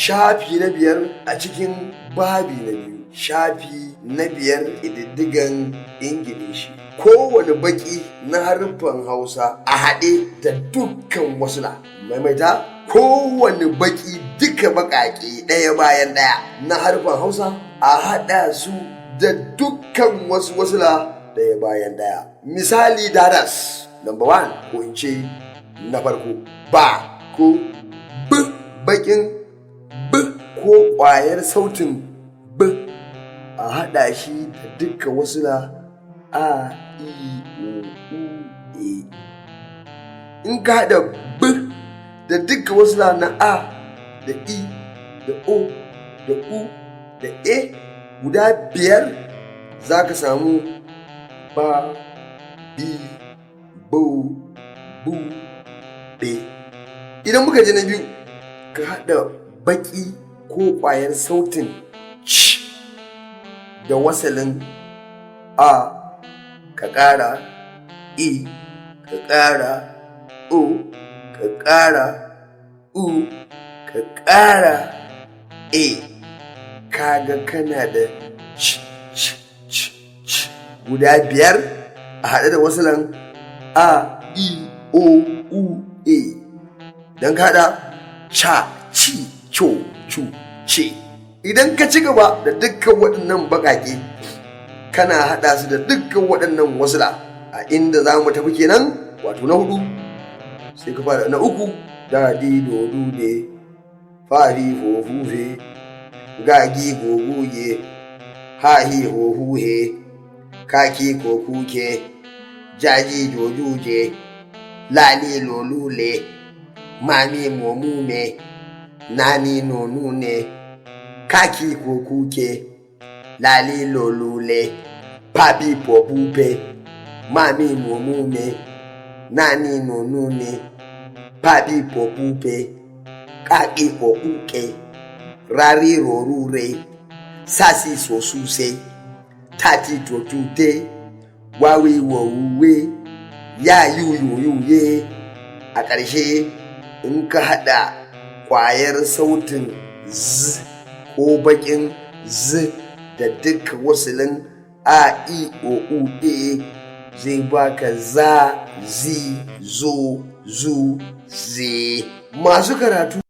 shafi na 5 a cikin babi na 2. Shafi na 5 ƙididdigan Ingilishi. Kowane baƙi na haruffan Hausa a haɗe da dukkan wasula. Maimaita, kowane baƙi duka baƙaƙe ɗaya bayan ɗaya na haruffan Hausa a haɗa su da dukkan wasu wasula ɗaya bayan ɗaya. Misali dadas. Number 1 ko in ce na farko, ba ko b. Baƙin b ko ƙwayar sautin b a haɗa shi da dukkan wasula a, i, o, u, e. In ka haɗa b da dukkan wasula na a da i da o da u da e guda 5 za ka samu ba, bi, bo, bu, be. Idan muka je na biyu, ka haɗa baƙi ko ƙwayar sautin c da wasalin a, ka ƙara i, ka ƙara o, ka ƙara u, ka ƙara e. Kaga kana da c guda 5 a haɗe da wasalan a, i, o, u, e. Don ka haɗa ca, ci, co, cu, ce. Idan ka ci gaba da dukkan waɗannan baƙaƙe, kana haɗa su da dukkan waɗannan wasula a inda za mu tafi kenan, wato na 4. Sai ka fara na 3, da, di, do, du, de, fa, fi, fo, fu, fe, ga, gi, go, gu, ge, ha, hi, ho, hu, he, ka, ki, ko, ku, ke, ja, ji, jo, ju, je, la, li, lo, lu, le, ma, mi, mo, mu, me, na, ni, no, nu, ne, ka, ki, ko, ku, ke, la, li, lo, lu, le, pa, pi, po, pu, pe, ma, mi, mo, mu, me, na, ni, no, nu, ne, pa, pi, po, pu, pe, ka, ki, ko, ku, ke, ra, ri, ro, ru, re, sa, si, so, su, se, ta, ti, to, tu, te, wa, wi, wo, wu, we, ya, yu, yu, yu, ye. A ƙarshe, in ka haɗa ƙwayar sautin z ko baƙin z da duka wasalin a, i, o, u, e, zai baka za, zi, zo, zu, ze. Masu karatu